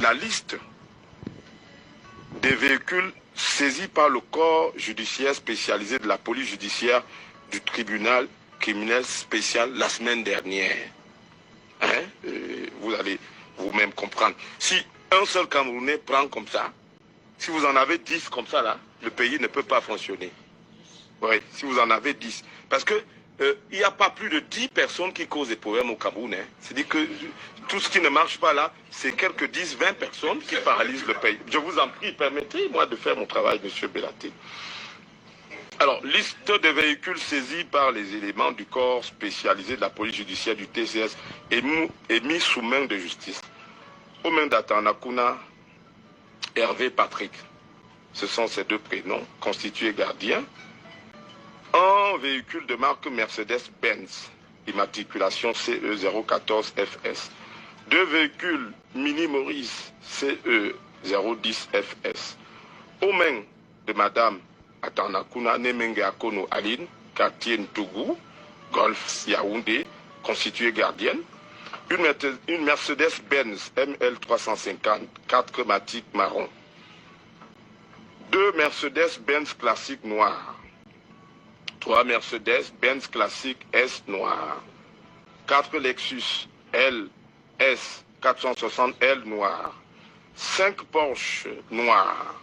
La liste des véhicules saisis par le corps judiciaire spécialisé de la police judiciaire du tribunal criminel spécial la semaine dernière. Vous allez vous-même comprendre. Si un seul Camerounais prend comme ça, si vous en avez 10 comme ça, là, le pays ne peut pas fonctionner. Oui, si vous en avez 10. Parce que il n'y a pas plus de 10 personnes qui causent des problèmes au Cameroun. C'est-à-dire que tout ce qui ne marche pas là, c'est quelques 10, 20 personnes qui paralysent le pays. Je vous en prie, permettez-moi de faire mon travail, M. Bellaté. Alors, liste des véhicules saisis par les éléments du corps spécialisé de la police judiciaire du TCS et mis sous main de justice. Aux mains d'Atanakuna, Hervé Patrick. Ce sont ces deux prénoms, constitués gardiens. Un véhicule de marque Mercedes-Benz, immatriculation CE 014FS. Deux véhicules Mini Maurice CE 010FS. Aux mains de Madame Atanakuna Nemenge Akono Aline, quartier Ntougou, Golf Yaoundé, constituée gardienne. Une Mercedes-Benz ML350, 4 chromatique marron. Deux Mercedes-Benz classiques noirs. 3 Mercedes-Benz classique S noir. 4 Lexus LS 460L noir. 5 Porsche noirs.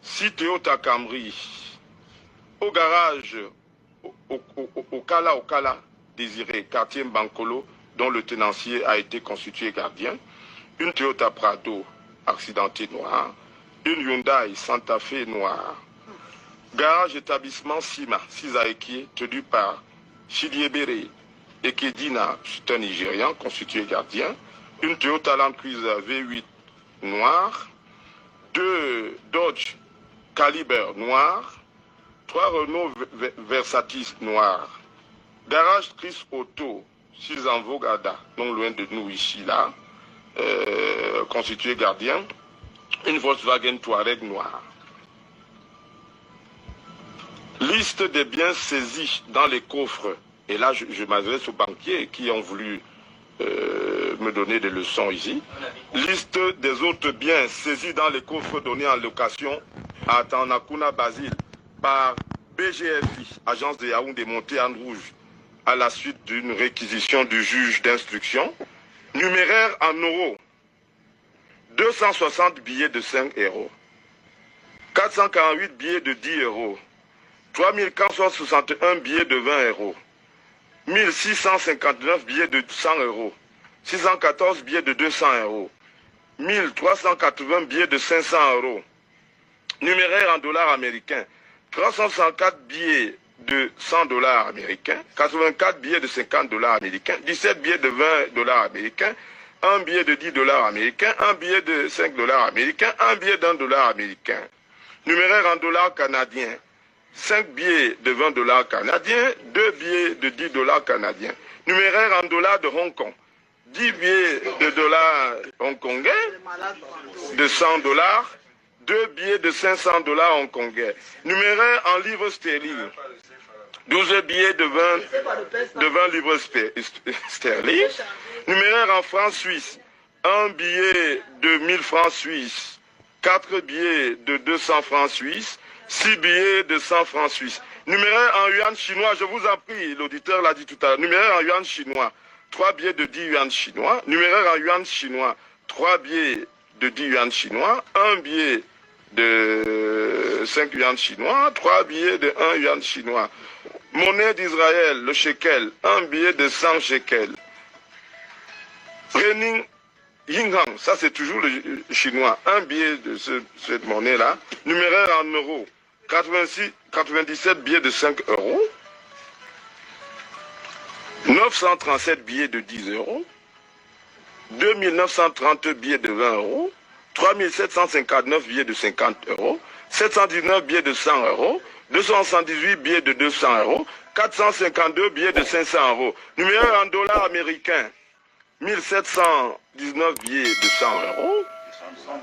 6 Toyota Camry. Au garage, au Kala Désiré, quartier Mbankolo, dont le tenancier a été constitué gardien. Une Toyota Prado accidentée noire. Une Hyundai Santa Fe noire. Garage établissement Sima, Sisaeki, tenu par Chidiebere Ekedina, c'est un Nigérian, constitué gardien. Une Toyota Land Cruiser V8 noir. 2 Dodge Caliber noir. 3 Renault Versatis noir. Garage Chris Auto, 6 en Vogada, non loin de nous ici là, constitué gardien. Une Volkswagen Touareg noir. Liste des biens saisis dans les coffres. Et là, je m'adresse aux banquiers qui ont voulu me donner des leçons ici. Liste des autres biens saisis dans les coffres donnés en location à Tanakuna Basile par BGFI, agence de Yaoundé Montéane Rouge, à la suite d'une réquisition du juge d'instruction. Numéraire en euros. 260 billets de 5 euros. 448 billets de 10 euros. 3461 billets de 20 euros. 1659 billets de 100 euros. 614 billets de 200 euros. 1380 billets de 500 euros. Numéraire en dollars américains. 364 billets de 100 dollars américains. 84 billets de 50 dollars américains. 17 billets de 20 dollars américains. Un billet de 10 dollars américains. Un billet de 5 dollars américains. Un billet d'1 dollar américain. Numéraire en dollars canadiens. 5 billets de 20 dollars canadiens, 2 billets de 10 dollars canadiens. Numéraire en dollars de Hong Kong. 10 billets de dollars hongkongais de 100 dollars, 2 billets de 500 dollars hongkongais. Numéraire en livres sterling. 12 billets de 20 livres sterling. Numéraire en francs suisses. Un billet de 1000 francs suisses. 4 billets de 200 francs suisses. 6 billets de 100 francs suisses. Numéraire en yuan chinois, je vous en prie, l'auditeur l'a dit tout à l'heure. Numéraire en yuan chinois, 3 billets de 10 yuan chinois. Numéraire en yuan chinois, 3 billets de 10 yuan chinois. 1 billet de 5 yuan chinois. 3 billets de 1 yuan chinois. Monnaie d'Israël, le shekel, 1 billet de 100 shekels. Renning Yinghang, ça c'est toujours le chinois, 1 billet de cette monnaie-là. Numéraire en euros, 97 billets de 5 euros. 937 billets de 10 euros. 2930 billets de 20 euros. 3759 billets de 50 euros. 719 billets de 100 euros. 278 billets de 200 euros. 452 billets de 500 euros. Numéraire en dollars américains. 1719 billets de 100 euros,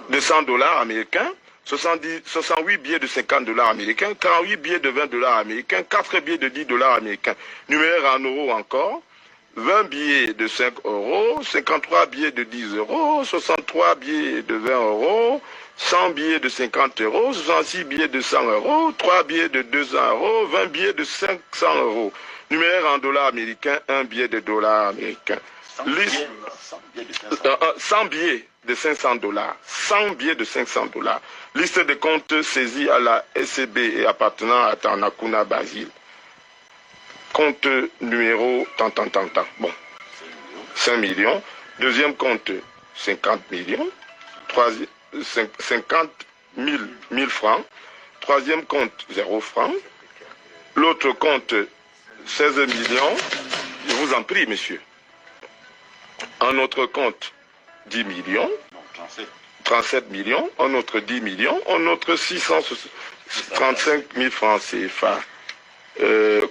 de 100 dollars américains, 68 billets de 50 dollars américains, 48 billets de 20 dollars américains, 4 billets de 10 dollars américains. Numéraire en euros encore, 20 billets de 5 euros, 53 billets de 10 euros, 63 billets de 20 euros, 100 billets de 50 euros, 66 billets de 100 euros, 3 billets de 200 euros, 20 billets de 500 euros. Numéraire en dollars américains, 1 billet de dollars américains. 100 billets de 500 dollars. 100 billets de 500 dollars. Liste de comptes saisis à la SCB et appartenant à Tanakuna Basile. Compte numéro tant. Bon. 5 millions. Deuxième compte, 50 millions. 50 000 francs. Troisième compte, 0 francs. L'autre compte, 16 millions. Je vous en prie, monsieur. Un autre compte, 10 millions, 37 millions, un autre 10 millions, un autre 635 000 francs CFA.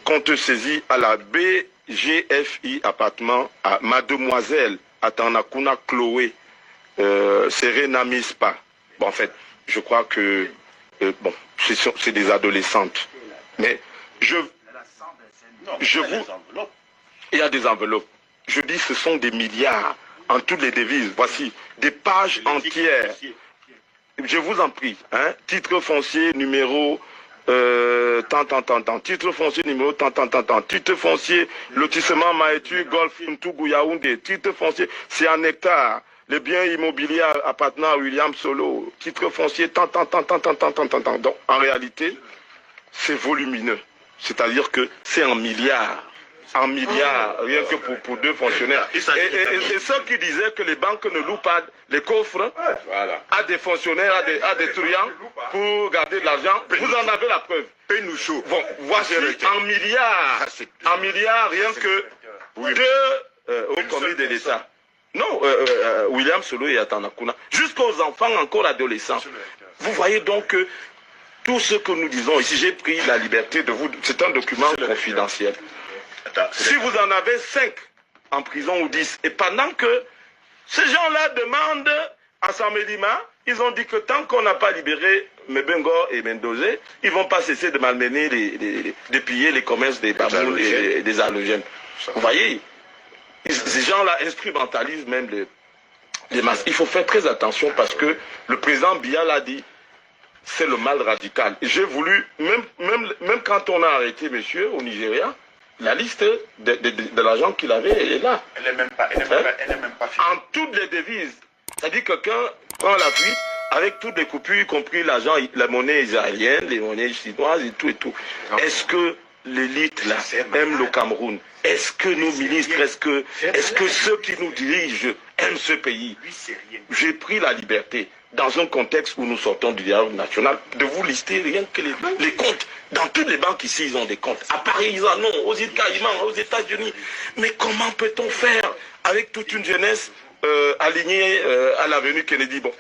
Compte saisi à la BGFI appartement à Mademoiselle Atanakuna Chloé, Serena Mispa. Bon, en fait, je crois que, bon, c'est des adolescentes. Mais il y a des enveloppes. Je dis ce sont des milliards en toutes les devises. Voici des pages entières. Je vous en prie. Hein, titre foncier numéro titre foncier numéro titre foncier lotissement Maétu Golf Ntougou Yaoundé, titre foncier c'est en hectare, les biens immobiliers appartenant à William Solo, titre foncier tant. Donc en réalité c'est volumineux, c'est-à-dire que c'est en milliards. En milliards, rien que pour 2 fonctionnaires. Et ceux qui disaient que les banques ne louent pas les coffres à des fonctionnaires, à des truands pour garder de l'argent, vous en avez la preuve. Paye-nous chaud. Bon, voici en milliards, rien que 2 au commis de l'État. Non, William Solo et Atanakuna, jusqu'aux enfants encore adolescents. Vous voyez donc que tout ce que nous disons ici, j'ai pris la liberté de vous... C'est un document confidentiel. Si vous en avez 5 en prison ou 10, et pendant que ces gens-là demandent à Samelima, ils ont dit que tant qu'on n'a pas libéré Mebengo et Mendozé, ils ne vont pas cesser de malmener, de piller les commerces des babounes et des halogènes. Vous voyez, ces gens-là instrumentalisent même les masses. Il faut faire très attention parce que le président Biya l'a dit, c'est le mal radical. J'ai voulu, même quand on a arrêté monsieur au Nigeria, la liste de l'argent qu'il avait, elle est là. Elle n'est même pas finie. En toutes les devises. C'est-à-dire que quelqu'un prend la fuite avec toutes les coupures, y compris l'argent, la monnaie israélienne, les monnaies chinoises et tout et tout. Est-ce que l'élite là aime le Cameroun? Est-ce que nos ministres, est-ce que ceux qui nous dirigent aiment ce pays? J'ai pris la liberté, dans un contexte où nous sortons du dialogue national, de vous lister rien que les comptes. Dans toutes les banques ici, ils ont des comptes. À Paris, ils en ont, aux États-Unis, aux États-Unis. Mais comment peut-on faire avec toute une jeunesse alignée à l'avenue Kennedy? Bon,